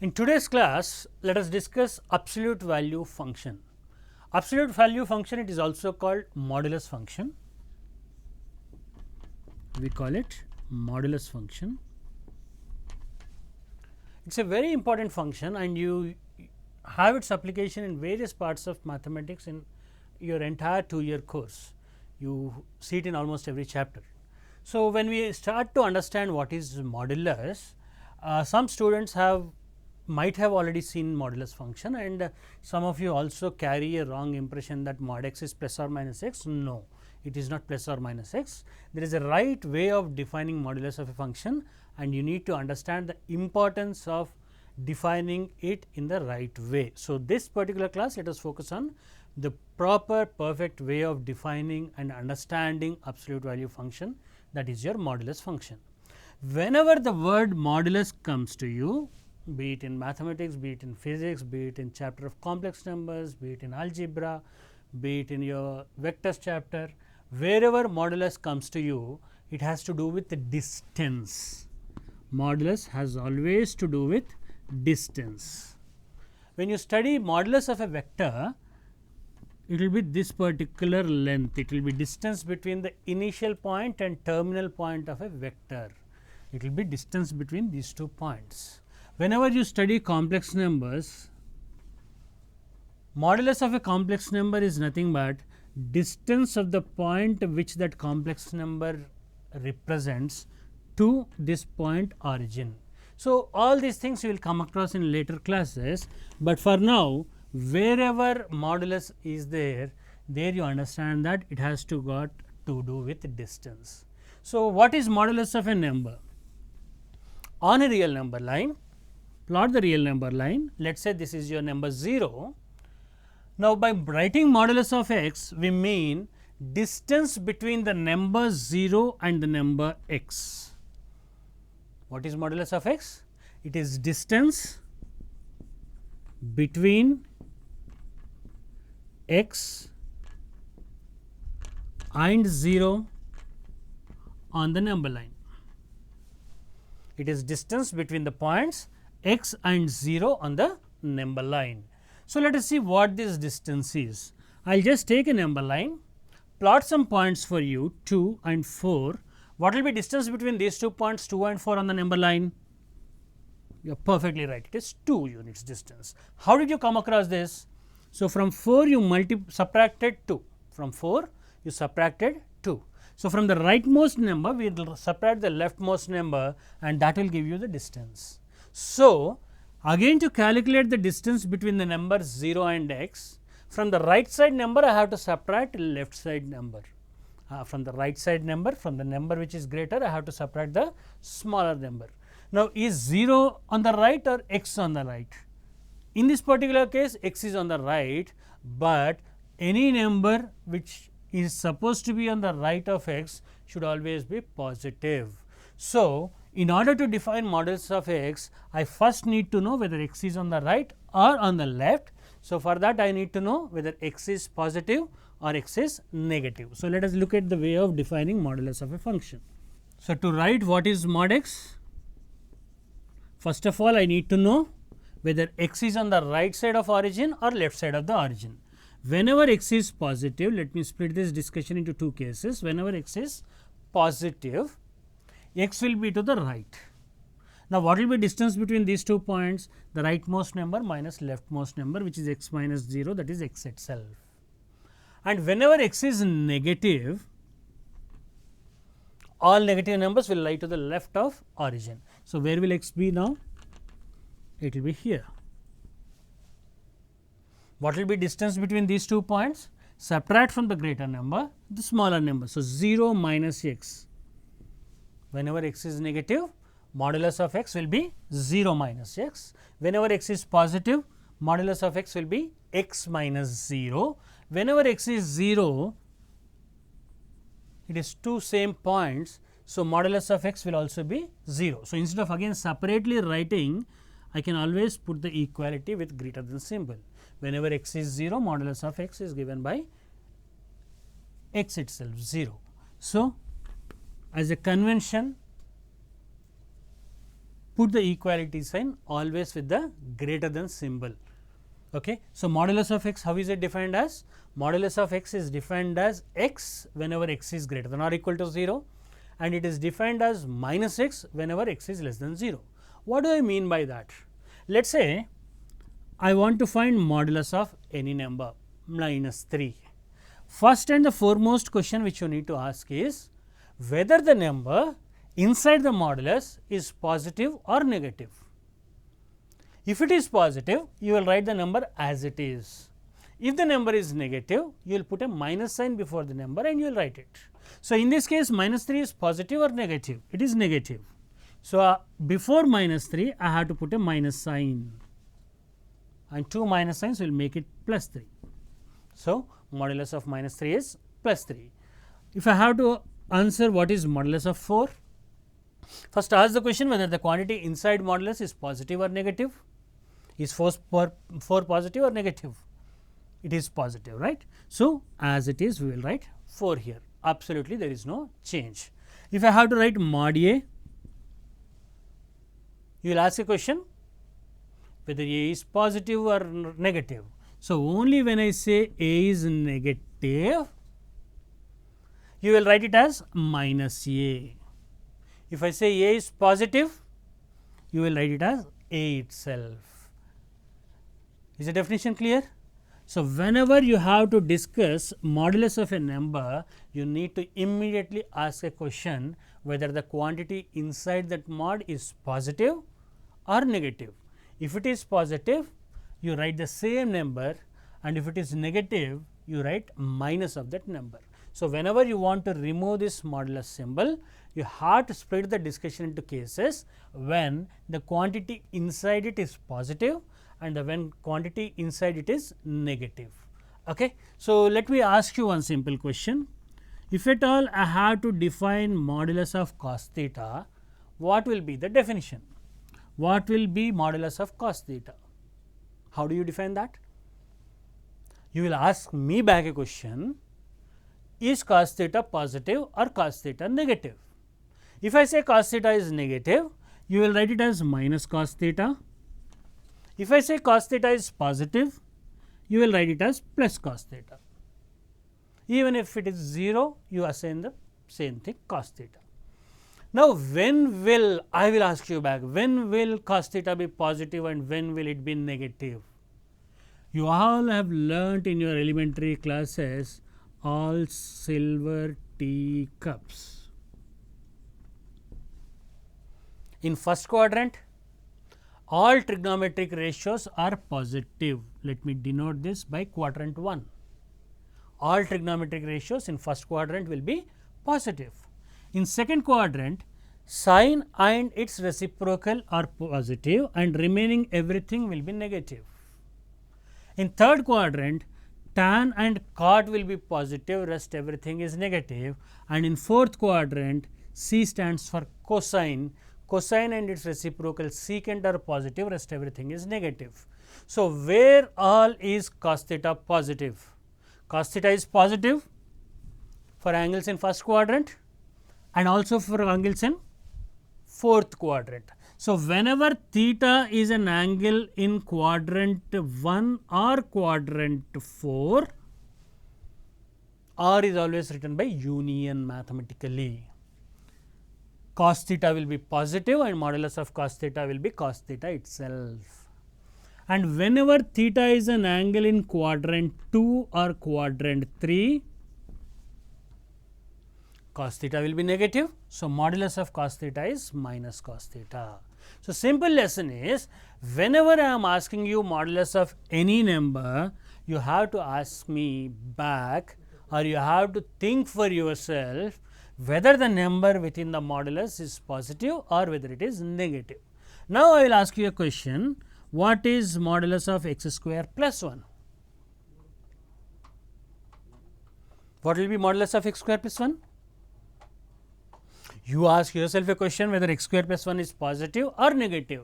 In today's class, let us discuss absolute value function. Absolute value function, it is also called modulus function. We call it modulus function. It is a very important function and you have its application in various parts of mathematics in your entire 2-year course. You see it in almost every chapter. So, when we start to understand what is modulus, some students might have already seen modulus function, and some of you also carry a wrong impression that mod x is plus or minus x. No, it is not plus or minus x. There is a right way of defining modulus of a function, and you need to understand the importance of defining it in the right way. So, this particular class, let us focus on the proper perfect way of defining and understanding absolute value function, that is your modulus function. Whenever the word modulus comes to you, be it in mathematics, be it in physics, be it in chapter of complex numbers, be it in algebra, be it in your vectors chapter, wherever modulus comes to you, it has to do with the distance. Modulus has always to do with distance. When you study modulus of a vector, it will be this particular length, it will be distance between the initial point and terminal point of a vector. It will be distance between these 2 points. Whenever you study complex numbers, modulus of a complex number is nothing but distance of the point which that complex number represents to this point origin. So, all these things you will come across in later classes, but for now wherever modulus is there you understand that it has to got to do with distance. So, what is modulus of a number? On a real number line, plot the real number line. Let us say this is your number 0. Now, by writing modulus of x, we mean distance between the number 0 and the number x. What is modulus of x? It is distance between x and 0 on the number line. It is distance between the points x and 0 on the number line. So, let us see what this distance is. I will just take a number line, plot some points for you 2 and 4. What will be distance between these 2 points 2 and 4 on the number line? You are perfectly right, it is 2 units distance. How did you come across this? So, from 4 you subtracted 2, from 4 you subtracted 2. So, from the rightmost number we will subtract the leftmost number and that will give you the distance. So, again to calculate the distance between the numbers 0 and x, from the right side number I have to subtract left side number. From the right side number, from the number which is greater I have to subtract the smaller number. Now, is 0 on the right or x on the right? In this particular case x is on the right, but any number which is supposed to be on the right of x should always be positive. So, in order to define modulus of x, I first need to know whether x is on the right or on the left. So, for that I need to know whether x is positive or x is negative. So, let us look at the way of defining modulus of a function. So, to write what is mod x, first of all I need to know whether x is on the right side of origin or left side of the origin. Whenever x is positive, let me split this discussion into 2 cases. Whenever x is positive, x will be to the right. Now, what will be distance between these 2 points? The rightmost number minus leftmost number, which is x minus 0, that is x itself. And whenever x is negative, all negative numbers will lie to the left of origin. So, where will x be now? It will be here. What will be distance between these 2 points? Subtract from the greater number the smaller number. So, 0 minus x. Whenever x is negative, modulus of x will be 0 minus x. Whenever x is positive, modulus of x will be x minus 0. Whenever x is 0, it is 2 same points. So, modulus of x will also be 0. So, instead of again separately writing, I can always put the equality with greater than symbol. Whenever x is 0, modulus of x is given by x itself 0. So, as a convention, put the equality sign always with the greater than symbol. Okay. So, modulus of x, how is it defined as? Modulus of x is defined as x whenever x is greater than or equal to 0, and it is defined as minus x whenever x is less than 0. What do I mean by that? Let us say I want to find modulus of any number minus 3. First and the foremost question which you need to ask is whether the number inside the modulus is positive or negative. If it is positive, you will write the number as it is. If the number is negative, you will put a minus sign before the number and you will write it. So, in this case minus 3 is positive or negative? It is negative. So, before minus 3 I have to put a minus sign, and 2 minus signs will make it plus 3. So, modulus of minus 3 is plus 3. If I have to answer what is modulus of 4, first ask the question whether the quantity inside modulus is positive or negative. Is 4 positive or negative? It is positive, right. So, as it is we will write 4 here, absolutely there is no change. If I have to write mod A, you will ask a question whether A is positive or negative. So, only when I say A is negative, you will write it as minus A. If I say A is positive, you will write it as A itself. Is the definition clear? So, whenever you have to discuss modulus of a number, you need to immediately ask a question whether the quantity inside that mod is positive or negative. If it is positive, you write the same number, and if it is negative, you write minus of that number. So, whenever you want to remove this modulus symbol, you have to split the discussion into cases when the quantity inside it is positive and when quantity inside it is negative. Okay. So, let me ask you one simple question. If at all I have to define modulus of cos theta, what will be the definition? What will be modulus of cos theta? How do you define that? You will ask me back a question, is cos theta positive or cos theta negative? If I say cos theta is negative, you will write it as minus cos theta. If I say cos theta is positive, you will write it as plus cos theta. Even if it is 0, you assign the same thing cos theta. Now, when will, I will ask you back, when will cos theta be positive and when will it be negative? You all have learnt in your elementary classes all silver tea cups. In first quadrant, all trigonometric ratios are positive. Let me denote this by quadrant 1. All trigonometric ratios in first quadrant will be positive. In second quadrant, sine and its reciprocal are positive and remaining everything will be negative. In third quadrant, tan and cot will be positive, rest everything is negative, and in fourth quadrant, C stands for cosine. Cosine and its reciprocal secant are positive, rest everything is negative. So, where all is cos theta positive? Cos theta is positive for angles in first quadrant and also for angles in fourth quadrant. So, whenever theta is an angle in quadrant 1 or quadrant 4, R is always written by union mathematically. Cos theta will be positive and modulus of cos theta will be cos theta itself. And whenever theta is an angle in quadrant 2 or quadrant 3, cos theta will be negative. So, modulus of cos theta is minus cos theta. So, simple lesson is, whenever I am asking you modulus of any number, you have to ask me back, or you have to think for yourself whether the number within the modulus is positive or whether it is negative. Now, I will ask you a question, what is modulus of x square plus 1? What will be modulus of x square plus 1? You ask yourself a question whether x square plus 1 is positive or negative.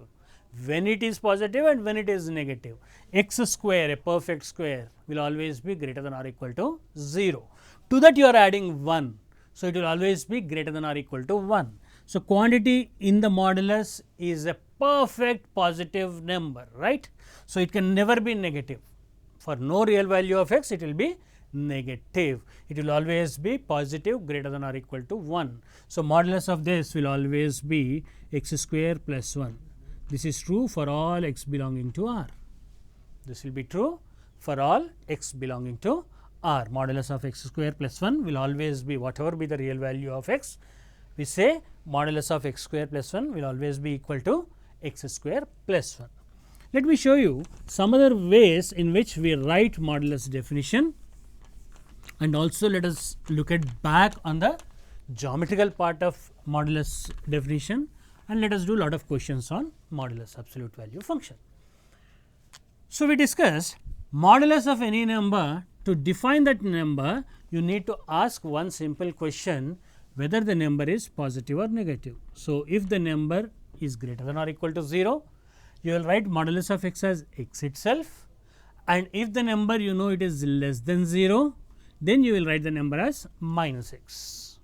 When it is positive and when it is negative, x square, a perfect square, will always be greater than or equal to 0. To that you are adding 1. So, it will always be greater than or equal to 1. So, quantity in the modulus is a perfect positive number, right. So, it can never be negative. For no real value of x, it will be negative. It will always be positive greater than or equal to 1. So, modulus of this will always be x square plus 1. This is true for all x belonging to R. This will be true for all x belonging to R. Modulus of x square plus 1 will always be, whatever be the real value of x, we say modulus of x square plus 1 will always be equal to x square plus 1. Let me show you some other ways in which we write modulus definition, and also let us look at back on the geometrical part of modulus definition, and let us do a lot of questions on modulus absolute value function. So, we discussed modulus of any number. To define that number, you need to ask one simple question, whether the number is positive or negative. So, if the number is greater than or equal to 0, you will write modulus of x as x itself, and if the number you know it is less than 0, then you will write the number as minus x.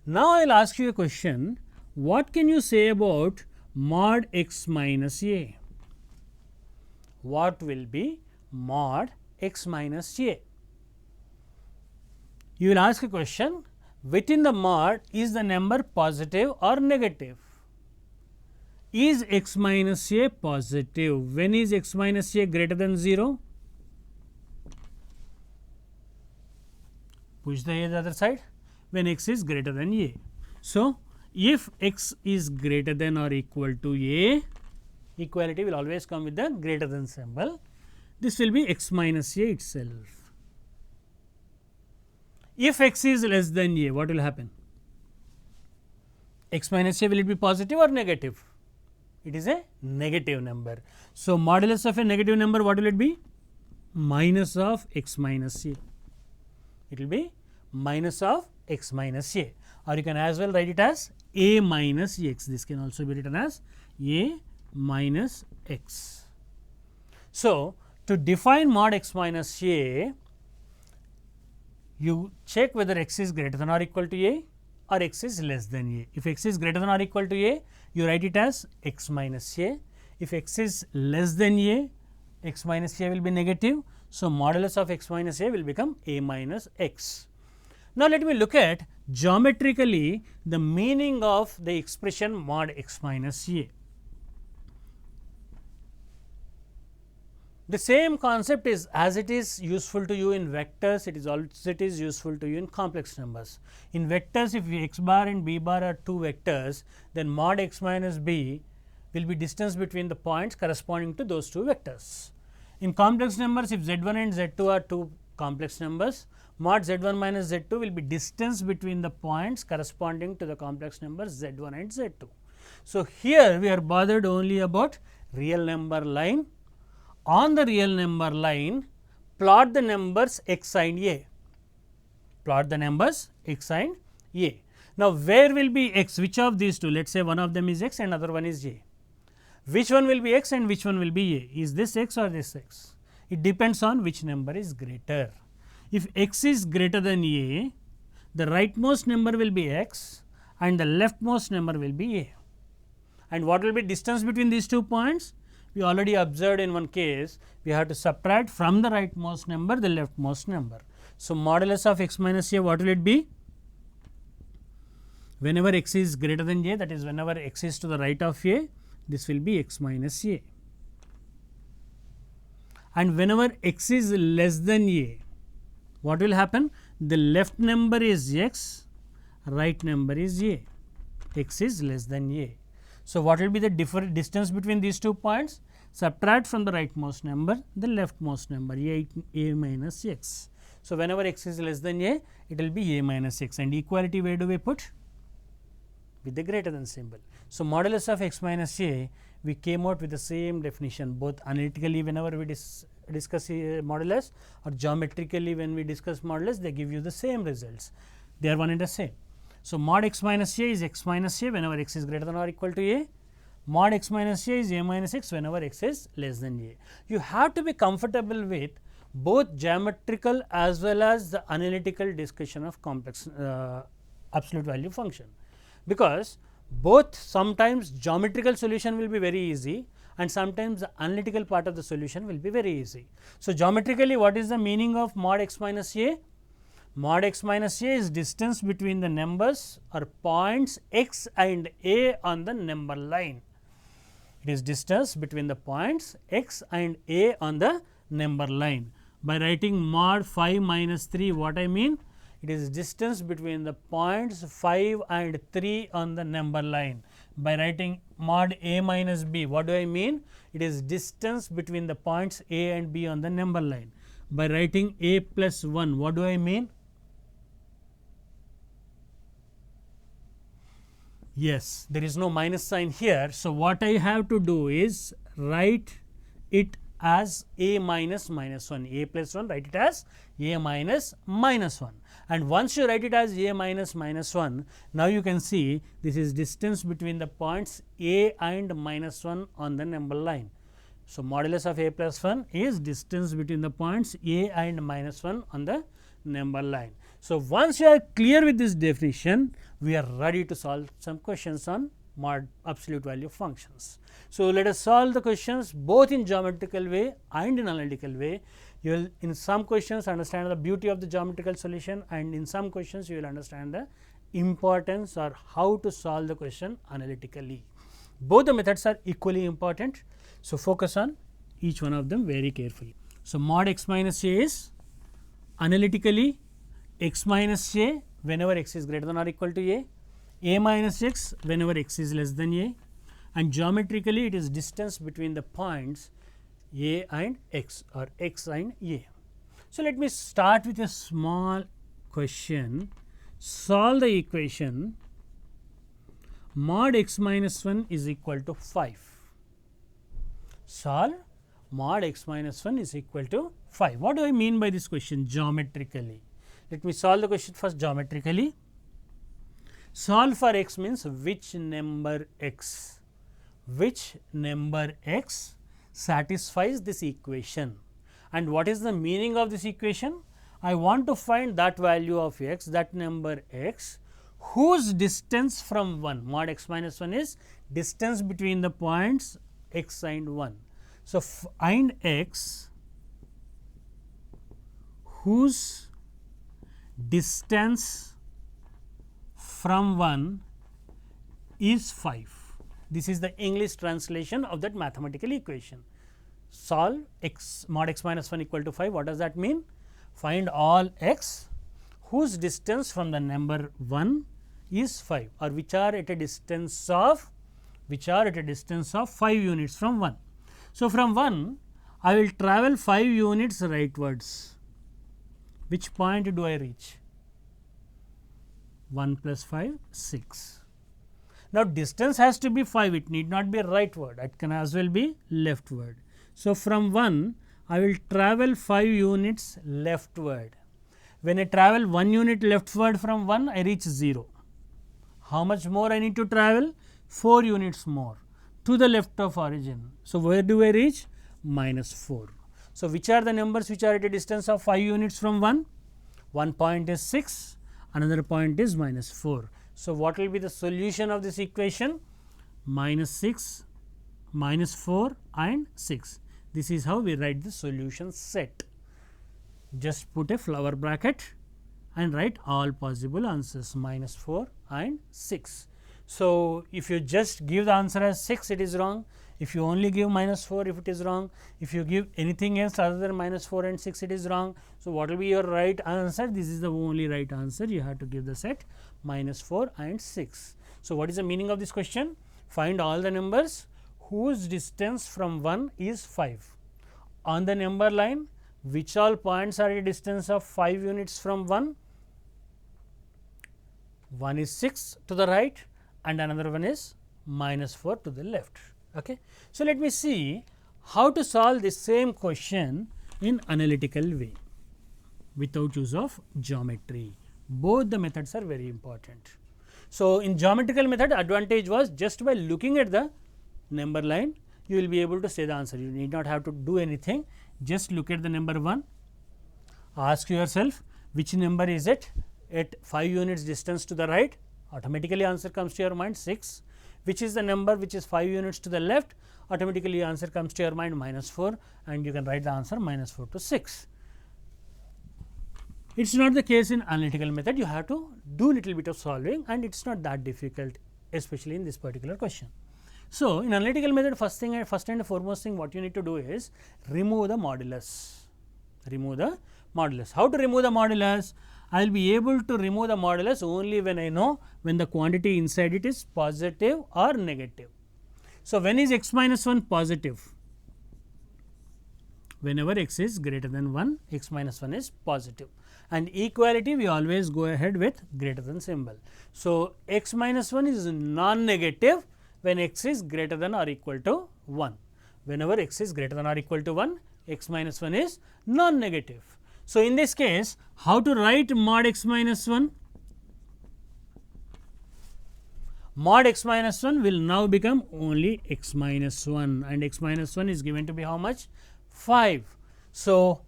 Now, I will ask you a question, what can you say about mod x minus a? What will be mod x minus a? You will ask a question, within the mod is the number positive or negative? Is x minus a positive? When is x minus a greater than 0? Push the a the other side, when x is greater than a. So, if x is greater than or equal to a, equality will always come with the greater than symbol. This will be x minus a itself. If x is less than a, what will happen? X minus a, will it be positive or negative? It is a negative number. So, modulus of a negative number, what will it be? Minus of x minus a. It will be minus of x minus a, or you can as well write it as a minus x. This can also be written as a minus x. So, to define mod x minus a, you check whether x is greater than or equal to a or x is less than a. If x is greater than or equal to a, you write it as x minus a. If x is less than a, x minus a will be negative. So, modulus of x minus a will become a minus x. Now, let me look at geometrically the meaning of the expression mod x minus a. The same concept is, as it is useful to you in vectors, it is useful to you in complex numbers. In vectors, if x bar and b bar are two vectors, then mod x minus b will be distance between the points corresponding to those two vectors. In complex numbers, if z1 and z2 are two complex numbers, mod z1 minus z2 will be distance between the points corresponding to the complex numbers z1 and z2. So, here we are bothered only about real number line. On the real number line, plot the numbers x and a. Plot the numbers x and a. Now, where will be x? Which of these two? Let us say one of them is x and other one is a. Which one will be x and which one will be a? Is this x or this x? It depends on which number is greater. If x is greater than a, the rightmost number will be x and the leftmost number will be a. And what will be distance between these 2 points? We already observed in one case, we have to subtract from the rightmost number the leftmost number. So, modulus of x minus a, what will it be? Whenever x is greater than a, that is whenever x is to the right of a, this will be x minus a. And whenever x is less than a, what will happen? The left number is x, right number is a, x is less than a. So, what will be the different distance between these 2 points? Subtract from the rightmost number the leftmost number, a minus x. So, whenever x is less than a, it will be a minus x, and equality where do we put? With the greater than symbol. So, modulus of x minus a, we came out with the same definition, both analytically whenever we discuss modulus, or geometrically when we discuss modulus, they give you the same results. They are one and the same. So, mod x minus a is x minus a whenever x is greater than or equal to a. Mod x minus a is a minus x whenever x is less than a. You have to be comfortable with both geometrical as well as the analytical discussion of complex absolute value function, because both sometimes geometrical solution will be very easy and sometimes the analytical part of the solution will be very easy. So, geometrically what is the meaning of mod x minus a? Mod x minus a is distance between the numbers or points x and a on the number line. It is distance between the points x and a on the number line. By writing mod 5 minus 3, what I mean? It is distance between the points 5 and 3 on the number line. By writing mod a minus b, what do I mean? It is distance between the points a and b on the number line. By writing a plus 1, what do I mean? Yes, there is no minus sign here. So, what I have to do is write it as a minus minus 1, a plus 1, write it as a minus minus 1. And once you write it as a minus minus 1, now you can see this is distance between the points a and minus 1 on the number line. So, modulus of a plus 1 is distance between the points a and minus 1 on the number line. So, once you are clear with this definition, we are ready to solve some questions on mod absolute value functions. So, let us solve the questions both in geometrical way and in analytical way. You will in some questions understand the beauty of the geometrical solution, and in some questions you will understand the importance or how to solve the question analytically. Both the methods are equally important. So, focus on each one of them very carefully. So, mod x minus a is analytically x minus a whenever x is greater than or equal to a minus x whenever x is less than a, and geometrically it is distance between the points a and x or x and a. So, let me start with a small question. Solve the equation mod x minus 1 is equal to 5. Solve mod x minus 1 is equal to 5. What do I mean by this question geometrically? Let me solve the question first geometrically. Solve for x means which number x satisfies this equation, and what is the meaning of this equation? I want to find that value of x, that number x, whose distance from 1, mod x minus 1 is distance between the points x and 1. So, find x whose distance from 1 is 5. This is the English translation of that mathematical equation. Solve x mod x minus 1 equal to 5. What does that mean? Find all x whose distance from the number 1 is 5, or which are at a distance of 5 units from 1. So, from 1 I will travel 5 units rightwards. Which point do I reach? 1 plus 5, 6. Now, distance has to be 5, it need not be rightward, it can as well be leftward. So, from 1 I will travel 5 units leftward. When I travel 1 unit leftward from 1, I reach 0. How much more I need to travel? 4 units more to the left of origin. So, where do I reach? Minus 4. So, which are the numbers which are at a distance of 5 units from 1? One point is 6, another point is minus 4. So, what will be the solution of this equation? Minus 6, minus 4 and 6. This is how we write the solution set. Just put a flower bracket and write all possible answers minus 4 and 6. So, if you just give the answer as 6, it is wrong. If you only give minus 4, if it is wrong. If you give anything else other than minus 4 and 6, it is wrong. So, what will be your right answer? This is the only right answer. You have to give the set minus 4 and 6. So, what is the meaning of this question? Find all the numbers whose distance from 1 is 5. On the number line, which all points are at a distance of 5 units from 1? One is 6 to the right and another one is minus 4 to the left. Okay. So, let me see how to solve this same question in analytical way without use of geometry. Both the methods are very important. So, in geometrical method, advantage was just by looking at the number line, you will be able to say the answer. You need not have to do anything, just look at the number 1, ask yourself which number is it at 5 units distance to the right, automatically answer comes to your mind 6. Which is the number which is 5 units to the left, automatically answer comes to your mind -4, and you can write the answer -4 to 6. It is not the case in analytical method. You have to do little bit of solving, and it is not that difficult, especially in this particular question. So, in analytical method, first and foremost thing what you need to do is remove the modulus. Remove the modulus. How to remove the modulus? I will be able to remove the modulus only when I know when the quantity inside it is positive or negative. So, when is x minus 1 positive? Whenever x is greater than 1, x minus 1 is positive, and equality we always go ahead with greater than symbol. So, x minus 1 is non-negative when x is greater than or equal to 1. Whenever x is greater than or equal to 1, x minus 1 is non-negative. So, in this case, how to write mod x minus 1? Mod x minus 1 will now become only x minus 1, and x minus 1 is given to be how much? 5. So,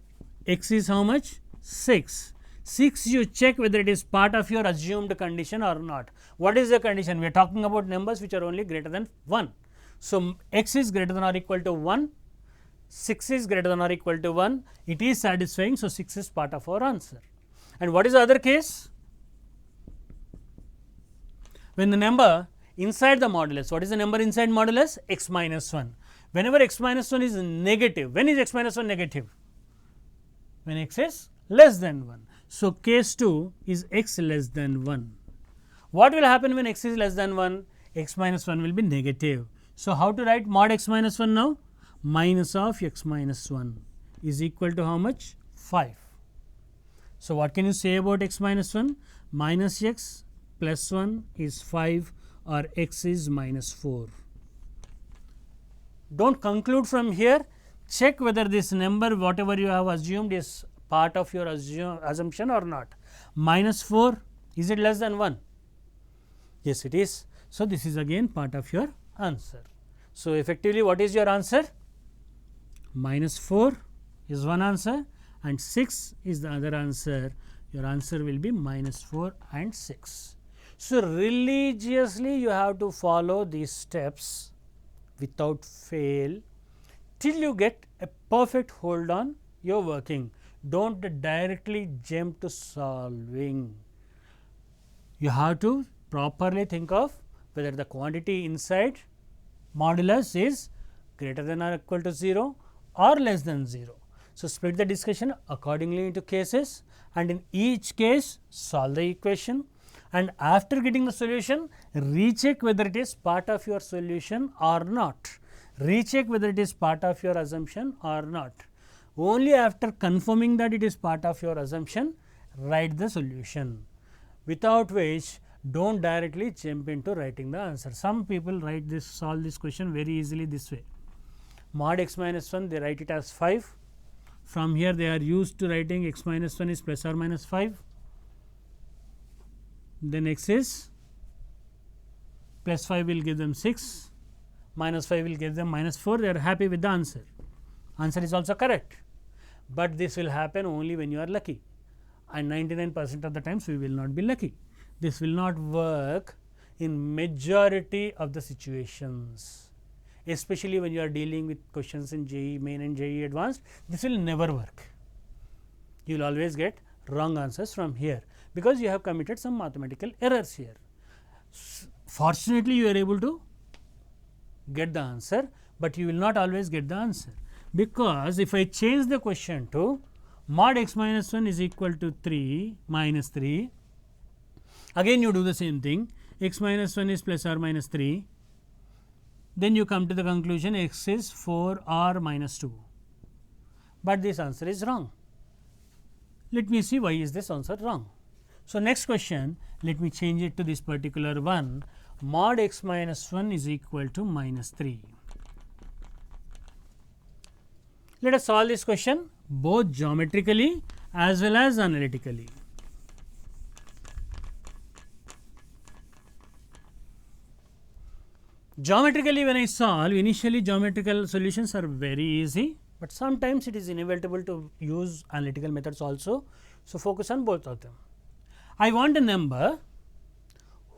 x is how much? 6. 6 you check whether it is part of your assumed condition or not. What is the condition? We are talking about numbers which are only greater than 1. So, x is greater than or equal to 1, 6 is greater than or equal to 1, it is satisfying. So, 6 is part of our answer. And what is the other case? When the number inside the modulus, what is the number inside modulus? X minus 1. Whenever x minus 1 is negative, when is x minus 1 negative? When x is less than 1. So, case 2 is x less than 1. What will happen when x is less than 1? X minus 1 will be negative. So, how to write mod x minus 1 now? Minus of x minus 1 is equal to how much? 5. So, what can you say about x minus 1? Minus x plus 1 is 5, or x is minus 4. Do not conclude from here, check whether this number whatever you have assumed is part of your assumption or not. Minus 4, is it less than 1? Yes, it is. So, this is again part of your answer. So, effectively what is your answer? Minus 4 is one answer and 6 is the other answer. Your answer will be minus 4 and 6. So, religiously you have to follow these steps without fail till you get a perfect hold on your working. Do not directly jump to solving. You have to properly think of whether the quantity inside modulus is greater than or equal to 0 or less than 0. So, split the discussion accordingly into cases, and in each case solve the equation, and after getting the solution recheck whether it is part of your solution or not, recheck whether it is part of your assumption or not. Only after confirming that it is part of your assumption, write the solution, without which do not directly jump into writing the answer. Some people write this, solve this question very easily this way. Mod x minus 1, they write it as 5. From here they are used to writing x minus 1 is plus or minus 5. Then x is plus 5 will give them 6, minus 5 will give them minus 4. They are happy with the answer. Answer is also correct, but this will happen only when you are lucky, and 99% of the times we will not be lucky. This will not work in majority of the situations, especially when you are dealing with questions in JEE Main and JEE Advanced. This will never work. You will always get wrong answers from here, because you have committed some mathematical errors here. Fortunately, you are able to get the answer, but you will not always get the answer, because if I change the question to mod x minus 1 is equal to 3 minus 3, again you do the same thing, x minus 1 is plus or minus 3, then you come to the conclusion x is 4 or minus 2, but this answer is wrong. Let me see why is this answer wrong. So, next question, let me change it to this particular one, mod x minus 1 is equal to minus 3. Let us solve this question both geometrically as well as analytically. Geometrically, when I solve, initially geometrical solutions are very easy, but sometimes it is inevitable to use analytical methods also. So, focus on both of them. I want a number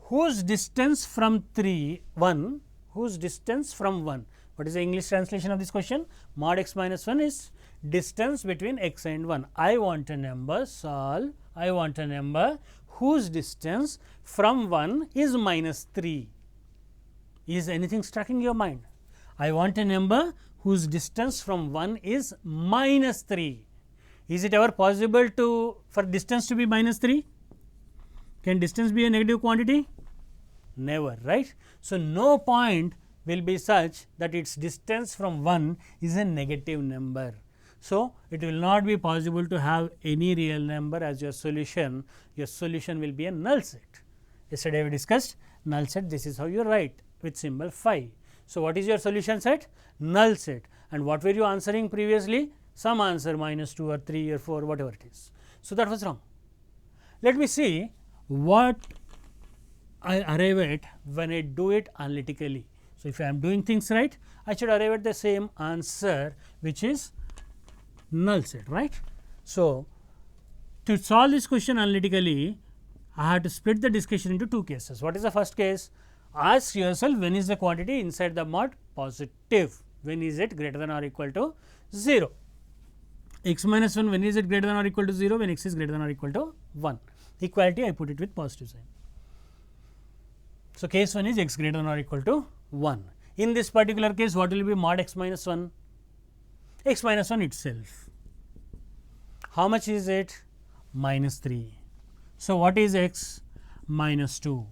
whose distance from 1, whose distance from 1. What is the English translation of this question? Mod x minus 1 is distance between x and 1. I want a number, solve, I want a number whose distance from 1 is minus 3. Is anything striking your mind? I want a number whose distance from 1 is minus 3. Is it ever possible for distance to be minus 3? Can distance be a negative quantity? Never, right? So, no point will be such that its distance from 1 is a negative number. So, it will not be possible to have any real number as your solution will be a null set. Yesterday we discussed null set, this is how you write with symbol phi. So, what is your solution set? Null set. And what were you answering previously? Some answer minus 2 or 3 or 4, whatever it is. So, that was wrong. Let me see what I arrive at when I do it analytically. So, if I am doing things right, I should arrive at the same answer, which is null set, right. So, to solve this question analytically, I have to split the discussion into two cases. What is the first case? Ask yourself, when is the quantity inside the mod positive? When is it greater than or equal to 0? X minus 1, when is it greater than or equal to 0? When x is greater than or equal to 1. Equality, I put it with positive sign. So, case 1 is x greater than or equal to 1. In this particular case, what will be mod x minus 1? X minus 1 itself. How much is it? Minus 3. So, what is x? Minus 2.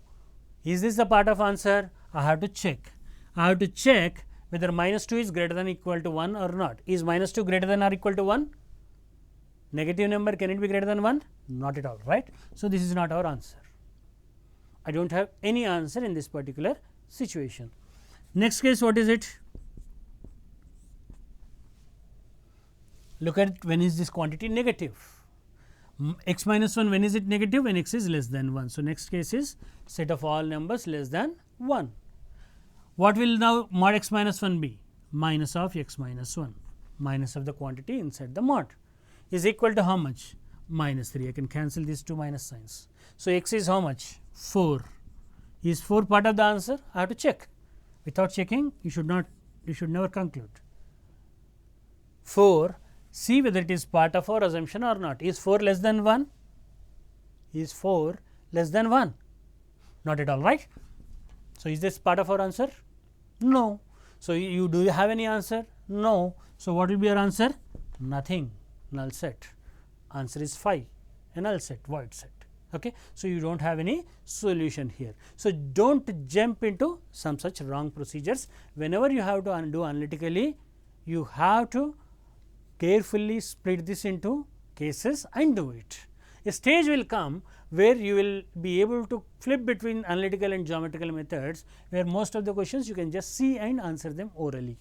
Is this the part of answer? I have to check. I have to check whether minus 2 is greater than or equal to 1 or not. Is minus 2 greater than or equal to 1? Negative number, can it be greater than 1? Not at all, right. So, this is not our answer. I do not have any answer in this particular situation. Next case, what is it? Look at when is this quantity negative. X minus 1, when is it negative? When x is less than 1. So, next case is set of all numbers less than 1. What will now mod x minus 1 be? Minus of x minus 1, minus of the quantity inside the mod is equal to how much? Minus 3. I can cancel these two minus signs. So, x is how much? 4. Is 4 part of the answer? I have to check. Without checking, you should never conclude. 4, see whether it is part of our assumption or not. Is 4 less than 1? Is 4 less than 1? Not at all, right. So, is this part of our answer? No. So, do you have any answer? No. So, what will be your answer? Nothing, null set. Answer is phi, a null set, void set. Okay. So, you do not have any solution here. So, do not jump into some such wrong procedures. Whenever you have to do analytically, you have to carefully split this into cases and do it. A stage will come where you will be able to flip between analytical and geometrical methods, where most of the questions you can just see and answer them orally.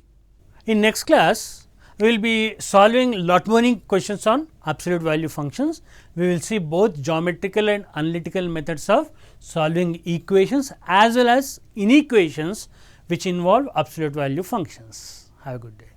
In next class, we will be solving lot more questions on absolute value functions. We will see both geometrical and analytical methods of solving equations as well as inequations which involve absolute value functions. Have a good day.